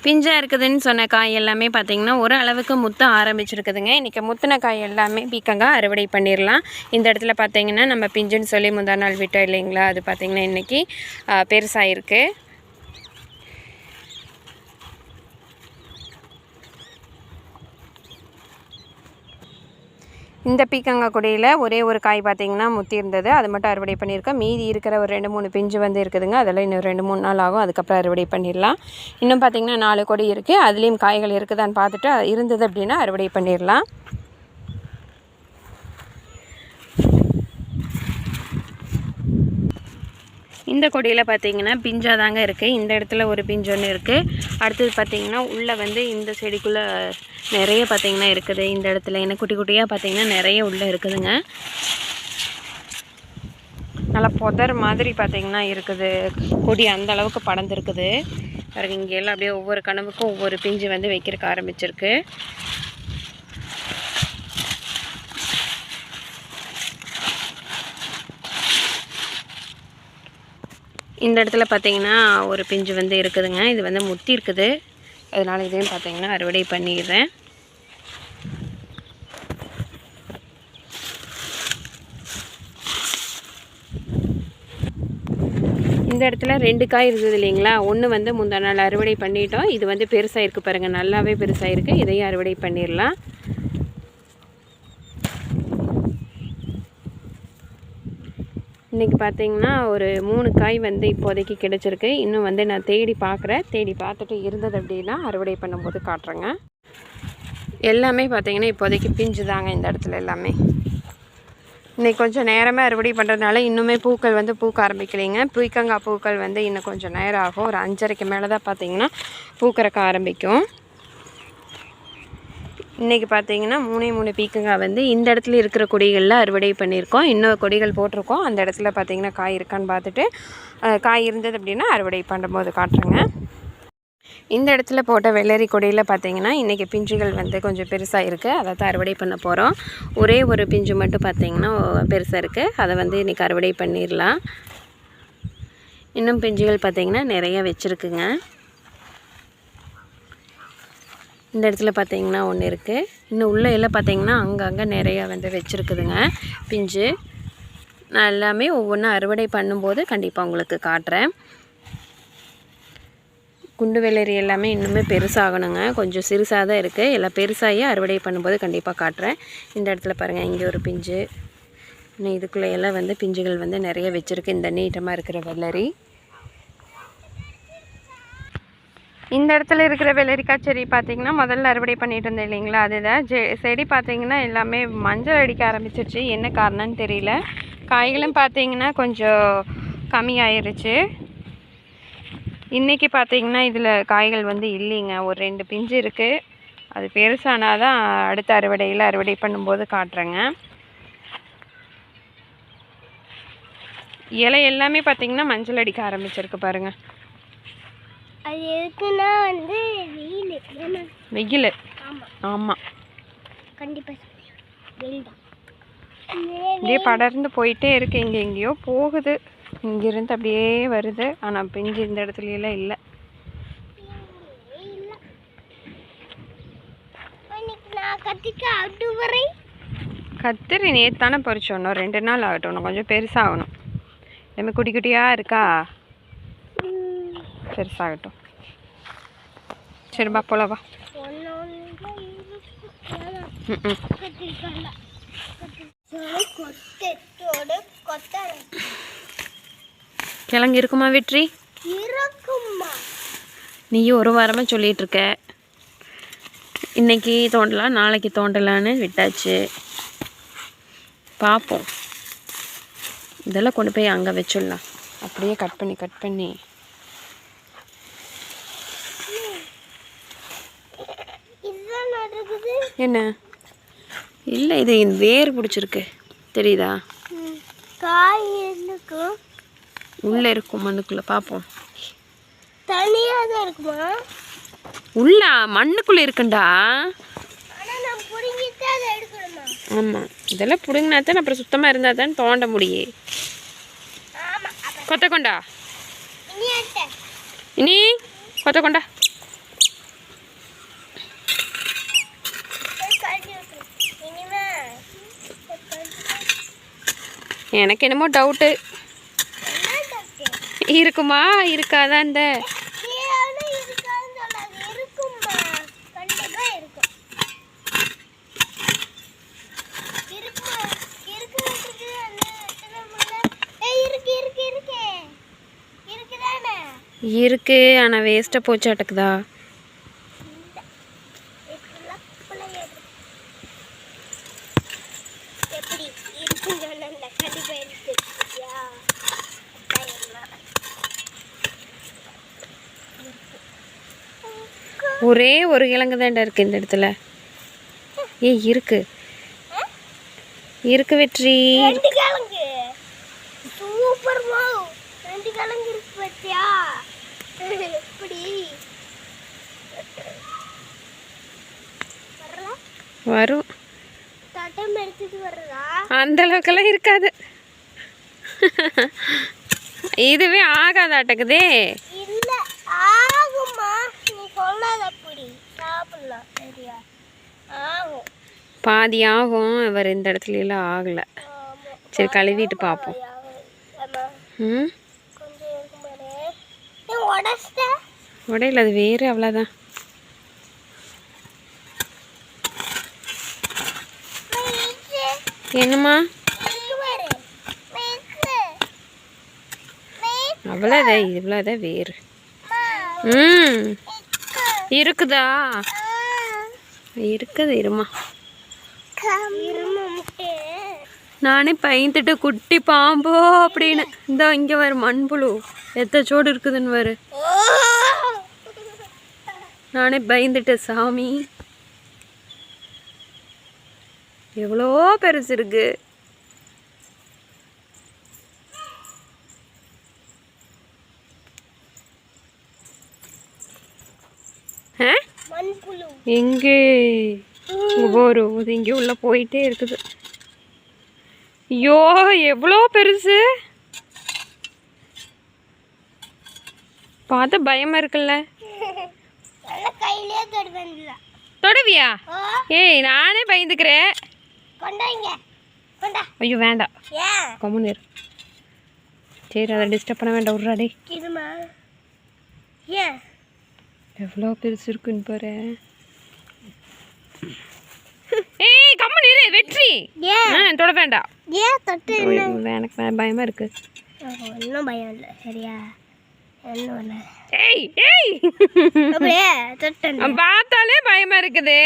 பிஞ்சாக இருக்குதுன்னு சொன்ன காய் எல்லாமே பார்த்திங்கன்னா ஒரு அளவுக்கு முத்த ஆரம்பிச்சிருக்குதுங்க. இன்றைக்கி முத்தின காய் எல்லாமே பீக்கங்காய் அறுவடை பண்ணிடலாம். இந்த இடத்துல பார்த்திங்கன்னா நம்ம பிஞ்சுன்னு சொல்லி முந்தா நாள் விட்டோம் இல்லைங்களா, அது பார்த்திங்கன்னா இன்றைக்கி பெருசாகிருக்கு. இந்த பீக்கங்காய் கொடியில் ஒரே ஒரு காய் பார்த்திங்கன்னா முத்தி இருந்தது, அது மட்டும் அறுவடை பண்ணியிருக்கோம். மீதி இருக்கிற ஒரு 2-3 பிஞ்சு வந்து இருக்குதுங்க. அதெல்லாம் இன்னும் 2-3 நாள் ஆகும், அதுக்கப்புறம் அறுவடை பண்ணிடலாம். இன்னும் பார்த்திங்கன்னா 4 கொடி இருக்குது, அதுலேயும் காய்கள் இருக்குதான்னு பார்த்துட்டு இருந்தது அப்படின்னா அறுவடை பண்ணிடலாம். இந்த கொடியில் பார்த்திங்கன்னா பிஞ்சாக தாங்க இருக்குது. இந்த இடத்துல ஒரு பிஞ்சு ஒன்று இருக்குது. அடுத்தது பார்த்திங்கன்னா உள்ளே வந்து இந்த செடிக்குள்ளே நிறைய பார்த்திங்கன்னா இருக்குது. இந்த இடத்துல என்ன குட்டி குட்டியாக பார்த்திங்கன்னா நிறைய உள்ளே இருக்குதுங்க. நல்லா புதர் மாதிரி பார்த்திங்கன்னா இருக்குது. கொடி அந்த அளவுக்கு படர்ந்துருக்குது பாருங்க. இங்கே எல்லாம் அப்படியே ஒவ்வொரு கனவுக்கும் ஒவ்வொரு பிஞ்சு வந்து வைக்கிறதுக்கு ஆரம்பிச்சிருக்கு. இந்த இடத்துல பார்த்திங்கன்னா ஒரு பிஞ்சு வந்து இருக்குதுங்க. இது வந்து முத்தி இருக்குது, அதனால் இதையும் பார்த்திங்கன்னா அறுவடை பண்ணிடுறேன். இந்த இடத்துல 2 காய் இருந்தது இல்லைங்களா, ஒன்று வந்து முந்தா நாள் அறுவடை பண்ணிட்டோம். இது வந்து பெருசாகிருக்கு பாருங்கள், நல்லாவே பெருசாகிருக்கு. இதையும் அறுவடை பண்ணிடலாம். இன்றைக்கி பார்த்திங்கன்னா ஒரு 3 காய் வந்து இப்போதைக்கு கிடச்சிருக்கு. இன்னும் வந்து நான் தேடி பார்க்குறேன். தேடி பார்த்துட்டு இருந்தது அப்படின்னா அறுவடை பண்ணும்போது காட்டுறேங்க. எல்லாமே பார்த்திங்கன்னா இப்போதைக்கு பிஞ்சு தாங்க இந்த இடத்துல எல்லாமே. இன்றைக்கி கொஞ்சம் நேரமாக அறுவடை பண்ணுறதுனால இன்னுமே பூக்கள் வந்து பூக்க ஆரம்பிக்கலைங்க. பீக்கங்காய் பூக்கள் வந்து இன்னும் கொஞ்சம் நேரம் ஆகும். ஒரு 5:30க்கு மேலே தான் பார்த்திங்கன்னா பூக்கறக்க ஆரம்பிக்கும். இன்றைக்கி பார்த்திங்கன்னா 3 பீக்கங்காய் வந்து இந்த இடத்துல இருக்கிற கொடிகளில் அறுவடை பண்ணியிருக்கோம். இன்னும் கொடிகள் போட்டிருக்கோம். அந்த இடத்துல பார்த்திங்கன்னா காய் இருக்கான்னு பார்த்துட்டு காய் இருந்தது அப்படின்னா அறுவடை பண்ணும்போது காட்டுறேங்க. இந்த இடத்துல போட்ட வெள்ளரி கொடியில் பார்த்திங்கன்னா இன்றைக்கி பிஞ்சுகள் வந்து கொஞ்சம் பெருசாக இருக்குது. அதை தான் அறுவடை பண்ண போகிறோம். ஒரே ஒரு பிஞ்சு மட்டும் பார்த்திங்கன்னா பெருசாக இருக்குது, அதை வந்து இன்றைக்கி அறுவடை பண்ணிடலாம். இன்னும் பிஞ்சுகள் பார்த்திங்கன்னா நிறைய வச்சுருக்குங்க. இந்த இடத்துல பார்த்திங்கன்னா ஒன்று இருக்குது. இன்னும் உள்ள எல்லாம் பார்த்திங்கன்னா அங்கங்கே நிறையா வந்து வச்சுருக்குதுங்க பிஞ்சு. நான் எல்லாமே ஒவ்வொன்றா அறுவடை பண்ணும்போது கண்டிப்பாக உங்களுக்கு காட்டுறேன். குண்டு வெள்ளரி எல்லாமே இன்னுமே பெருசாகணுங்க, கொஞ்சம் சிறுசாக தான் இருக்குது. எல்லாம் பெருசாகி அறுவடை பண்ணும்போது கண்டிப்பாக காட்டுறேன். இந்த இடத்துல பாருங்கள், இங்கே ஒரு பிஞ்சு. இன்னும் இதுக்குள்ளே எல்லாம் வந்து பிஞ்சுகள் வந்து நிறைய வச்சுருக்கு இந்த நீட்டமாக இருக்கிற வெள்ளரி. இந்த இடத்துல இருக்கிற வெள்ளரிக்காய் செடி பார்த்திங்கன்னா முதல்ல அறுவடை பண்ணிட்டு இருந்தேன் இல்லைங்களா, அதுதான் செடி பார்த்திங்கன்னா எல்லாமே மஞ்சள் அடிக்க ஆரம்பிச்சிருச்சு. என்ன காரணம்னு தெரியல. காய்களும் பார்த்திங்கன்னா கொஞ்சம் கம்மியாயிருச்சு. இன்றைக்கி பார்த்திங்கன்னா இதில் காய்கள் வந்து இல்லைங்க. ஒரு 2 பிஞ்சு இருக்குது. அது பெருசானால் தான் அடுத்த அறுவடை பண்ணும்போது காட்டுறேங்க. இலை எல்லாமே பார்த்திங்கன்னா மஞ்சள் அடிக்க ஆரம்பிச்சிருக்கு பாருங்கள். அது எதுக்குன்னா வந்து வெயில். ஆமாம், கண்டிப்பாக வெயில் தான். அப்படியே படர்ந்து போயிட்டே இருக்குது. இங்கே எங்கேயோ போகுது, இங்கேருந்து அப்படியே வருது. ஆனால் பிஞ்சு இந்த இடத்துலலாம் இல்லை. கத்திரி நேற்றானே பறிச்சோம். 2 நாள் ஆகட்டும், இன்னும் கொஞ்சம் பெருசாகணும். எல்லாமே குட்டி குட்டியாக இருக்கா, பெருசாகட்டும். சரிப்பா போலவா. கிழங்கு இருக்குமா வெற்றி? நீயும் ஒரு வாரமாக சொல்லிகிட்டு இருக்க. இன்னைக்கு தோண்டலாம் நாளைக்கு தோண்டலான்னு விட்டாச்சு. பார்ப்போம். இதெல்லாம் கொண்டு போய் அங்கே வச்சிடலாம். அப்படியே கட் பண்ணி என்ன இல்லை, இது வேர் பிடிச்சிருக்கு தெரியுதா? காய் உள்ளே இருக்கும் மண்ணுக்குள்ளே. பார்ப்போம். தனியாக தான் இருக்குமா? உள்ள மண்ணுக்குள்ளே இருக்குண்டா. ஆமாம், இதெல்லாம் பிடுங்கினா தான் அப்புறம் சுத்தமாக இருந்தால் தான் தோண்ட முடியும். கொத்த கொண்டா, இனி கொத்த கொண்டா. எனக்கு என்னமோ டவுட்டு இருக்குமா இருக்காதா இந்த இருக்கு ஆனால் வேஸ்ட்டாக போச்சாட்டுக்குதா ஒரே ஒரு கிழங்கு தான்டா இருக்கு இந்த இடத்துல. இருக்கு இருக்கு வெற்றி. ரெண்டு கிழங்கு சூப்பர் வாவ். ரெண்டு கிழங்கு இருக்கு பாத்தியா? எப்படி வரும் தட்டம் எடுத்துட்டு வர்றதா? அந்த அளவுக்கெல்லாம் இருக்காது. இதுவே ஆகாதாட்டக்குதே. இல்ல ஆகுமா, நீ சொல்லாத. அப்படி சாப்பிடலாம் சரியா? ஆகும், பாதி ஆகும். அவர் இந்த இடத்துல எல்லாம் ஆகலை. சரி கழுவிட்டு பார்ப்போம். ம் உடையில அது வேறு அவ்வளோதான். என்னம்மா அவ்வளோதான், இவ்வளோதான் வேறு. ம் இருக்குதா? இருக்குது. இருமா நானே பயந்துட்டு குட்டி பாம்போ அப்படின்னு. இந்த இங்கே வரு மண்புழு எத்தச்சோடு இருக்குதுன்னு வரு. நானே பயந்துட்டேன் சாமி. எவ்வளோ பெருசு இருக்கு. எங்கே வரும்? இது இங்கே உள்ள போயிட்டே இருக்குது. ஐயோ எவ்வளோ பெருசு பார்த்தா பயமா இருக்குல்ல. தொடுவியா? ஏய் நானே பயந்துக்கிறேன். ஐயோ வேண்டாம், கம்முன்னு இரு. சரி அதை டிஸ்டர்ப் பண்ண வேண்டாம். விட்றாடே. எவ்வளோ பெருசு இருக்குன்னு பாரு. ஏய் கம்முன்னு இரு வெற்றி. தொட வேண்டாம். எனக்கு பயமா இருக்கு. ஒன்றும் பயம் இல்லை சரியா? ஏய் ஏய் பார்த்தாலே பயமா இருக்குது.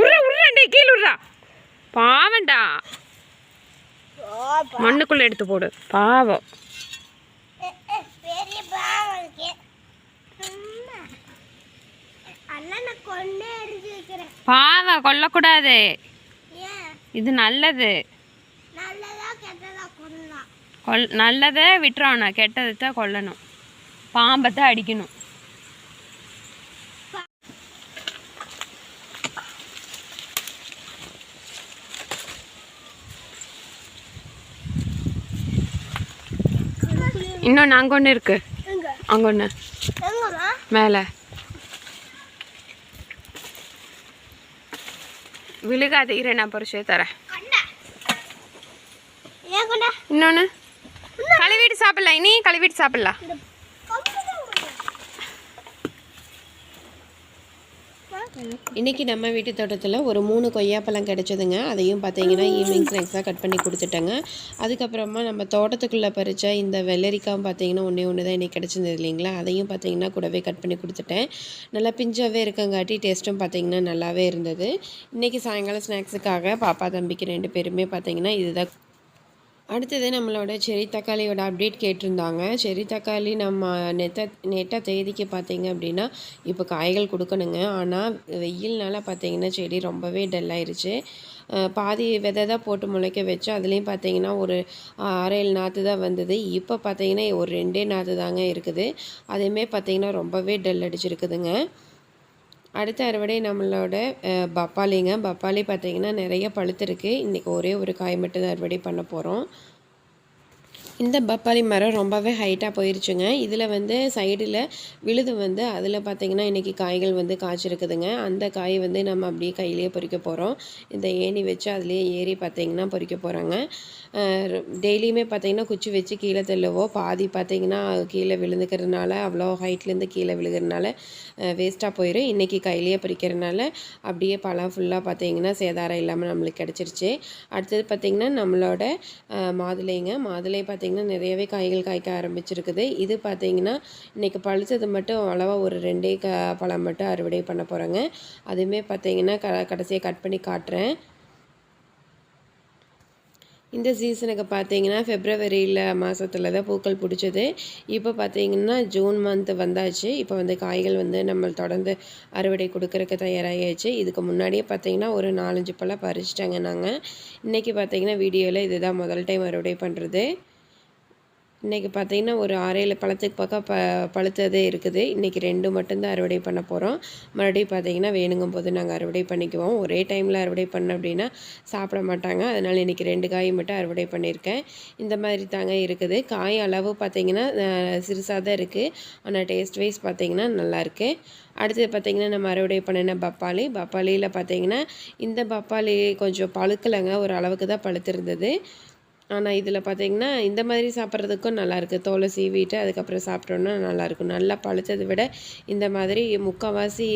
உர்றா உர்றாண்டே கீழே உர்றா. பாவண்டா, மண்ணுக்குள்ள எடுத்து போடு. பாவம். பாவம் கொல்லக்கூடாது. இது நல்லது. நல்லதை விட்டுறணும், கெட்டதை தான் கொல்லணும். பாம்பை தான் அடிக்கணும். இன்னொன்று அங்கே ஒன்று இருக்கு. அங்கே ஒன்று மேலே விழுகாது. இரு நான் பொறிச்சு தரேன். இன்னொன்று கழுவிட்டு சாப்பிடலாம். இனி கழுவிட்டு சாப்பிடலாம். இன்றைக்கி நம்ம வீட்டு தோட்டத்தில் ஒரு 3 கொய்யாப்பழம் கிடச்சிதுங்க. அதையும் பார்த்தீங்கன்னா ஈவினிங் ஸ்நாக்ஸாக கட் பண்ணி கொடுத்துட்டேங்க. அதுக்கப்புறமா நம்ம தோட்டத்துக்குள்ளே பறித்த இந்த வெள்ளரிக்காயும் பார்த்தீங்கன்னா ஒன்று தான் இன்றைக்கி கிடச்சிருந்தது இல்லைங்களா? அதையும் பார்த்தீங்கன்னா கூடவே கட் பண்ணி கொடுத்துட்டேன். நல்லா பிஞ்சாகவே இருக்கங்காட்டி டேஸ்ட்டும் பார்த்தீங்கன்னா நல்லாவே இருந்தது. இன்றைக்கி சாயங்காலம் ஸ்நாக்ஸுக்காக பாப்பா தம்பிக்கு 2 பேருமே பார்த்தீங்கன்னா இதுதான். அடுத்தது நம்மளோட செரி தக்காளியோட அப்டேட் கேட்டிருந்தாங்க. செரி தக்காளி நம்ம நெட்டாக தேதிக்கு பார்த்தீங்க அப்படின்னா இப்போ காய்கள் கொடுக்கணுங்க. ஆனால் வெயில்னால பார்த்தீங்கன்னா செடி ரொம்பவே டல்லாயிருச்சு. பாதி விதை தான் போட்டு முளைக்க வச்சு அதுலேயும் பார்த்தீங்கன்னா ஒரு 6-7 நாற்று தான் வந்தது. இப்போ பார்த்தீங்கன்னா ஒரு 2 நாற்று தாங்க இருக்குது. அதுவுமே பார்த்தீங்கன்னா ரொம்பவே டல் அடிச்சிருக்குதுங்க. அடுத்த அறுவடை நம்மளோட பப்பாளிங்க. பப்பாளி பார்த்திங்கன்னா நிறைய பழுத்திருக்கு. இன்றைக்கி ஒரே ஒரு காய் மட்டும் தான் அறுவடை பண்ண போகிறோம். இந்த பப்பாளி மரம் ரொம்பவே ஹைட்டாக போயிருச்சுங்க. இதில் வந்து சைடில் விழுது வந்து அதில் பார்த்திங்கன்னா இன்றைக்கி காய்கள் வந்து காய்ச்சிருக்குதுங்க. அந்த காய் வந்து நம்ம அப்படியே கையிலேயே பொறிக்க போகிறோம். இந்த ஏணி வச்சு அதுலேயே ஏறி பார்த்திங்கன்னா பொறிக்க போகிறாங்க. டெய்லியுமே பார்த்திங்கன்னா குச்சி வச்சு கீழே தள்ளுவோம். பாதி பார்த்திங்கன்னா கீழே விழுந்துக்கிறதுனால அவ்வளோ ஹைட்லேருந்து கீழே விழுகிறதுனால வேஸ்ட்டாக போயிடும். இன்றைக்கி கையிலேயே பறிக்கிறதுனால அப்படியே பழம் ஃபுல்லாக பார்த்திங்கன்னா சேதாரம் இல்லாமல் நம்மளுக்கு கிடச்சிருச்சு. அடுத்தது பார்த்திங்கன்னா நம்மளோட மாதுளைங்க. மாதுளை பார்த்திங்கன்னா நிறையவே காய்கள் காய்க்க ஆரம்பிச்சிருக்குது. இது பார்த்திங்கன்னா இன்றைக்கி பழுத்தது மட்டும் அளவாக ஒரு 2 பழம் மட்டும் அறுவடை பண்ண போகிறோங்க. அதுவுமே பார்த்திங்கன்னா கடைசியாக கட் பண்ணி காட்டுறேன். இந்த சீசனுக்கு பார்த்தீங்கன்னா ஃபெப்ரவரியில் மாதத்தில் தான் பூக்கள் பிடிச்சது. இப்போ பார்த்தீங்கன்னா ஜூன் மந்த் வந்தாச்சு. இப்போ வந்து காய்கள் வந்து நம்ம தொடர்ந்து அறுவடை கொடுக்கறக்கு தயாராகியாச்சு. இதுக்கு முன்னாடியே பார்த்தீங்கன்னா ஒரு 4, 5 பழம் பறிச்சிட்டாங்க நாங்கள். இன்றைக்கி பார்த்தீங்கன்னா வீடியோவில் இதுதான் முதல் டைம் அறுவடை பண்ணுறது. இன்றைக்கி பார்த்திங்கன்னா ஒரு 6, 7 பழத்துக்கு பக்கம் பழுத்ததே இருக்குது. இன்றைக்கி 2 மட்டும்தான் அறுவடை பண்ண போகிறோம். மறுபடியும் பார்த்திங்கன்னா வேணுங்கும் போது நாங்கள் அறுவடை பண்ணிக்குவோம். ஒரே டைமில் அறுவடை பண்ணோம் அப்படின்னா சாப்பிட மாட்டாங்க. அதனால் இன்றைக்கி 2 காய் மட்டும் அறுவடை பண்ணியிருக்கேன். இந்த மாதிரி தாங்க இருக்குது. காய் அளவு பார்த்திங்கன்னா சிறுசாக தான் இருக்குது. ஆனால் டேஸ்ட் வைஸ் பார்த்திங்கன்னா நல்லாயிருக்கு. அடுத்தது பார்த்திங்கன்னா நம்ம அறுவடை பண்ணின பப்பாளியில் பார்த்திங்கன்னா இந்த பப்பாளி கொஞ்சம் பழுக்கலைங்க. ஒரு அளவுக்கு தான் பழுத்திருந்தது. ஆனால் இதில் பார்த்திங்கன்னா இந்த மாதிரி சாப்பிட்றதுக்கும் நல்லாயிருக்கு. தோலை சீவிட்டு அதுக்கப்புறம் சாப்பிட்டோன்னா நல்லாயிருக்கும். நல்லா பழுத்ததை விட இந்த மாதிரி முக்கால்வாசி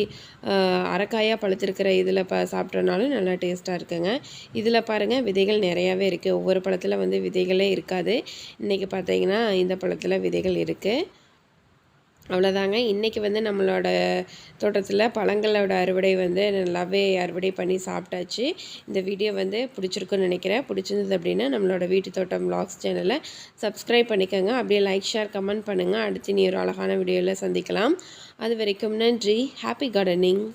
அரைக்காயாக பழுத்திருக்கிற இதில் சாப்பிட்டோன்னாலும் நல்லா டேஸ்ட்டாக இருக்குங்க. இதில் பாருங்கள் விதைகள் நிறையாவே இருக்குது. ஒவ்வொரு பழத்தில் வந்து விதைகளே இருக்காது. இன்றைக்கி பார்த்திங்கன்னா இந்த பழத்தில் விதைகள் இருக்குது. அவ்வளோதாங்க. இன்றைக்கி வந்து நம்மளோட தோட்டத்தில் பழங்களோட அறுவடை வந்து நல்லாவே அறுவடை பண்ணி சாப்பிட்டாச்சு. இந்த வீடியோ வந்து பிடிச்சிருக்குன்னு நினைக்கிறேன். பிடிச்சிருந்தது அப்படின்னா நம்மளோட வீட்டு தோட்டம் விலாக்ஸ் சேனலை சப்ஸ்கிரைப் பண்ணிக்கோங்க. அப்படியே லைக், ஷேர், கமெண்ட் பண்ணுங்கள். அடுத்து நீ ஒரு அழகான வீடியோவில் சந்திக்கலாம். அது வரைக்கும் நன்றி. Happy gardening.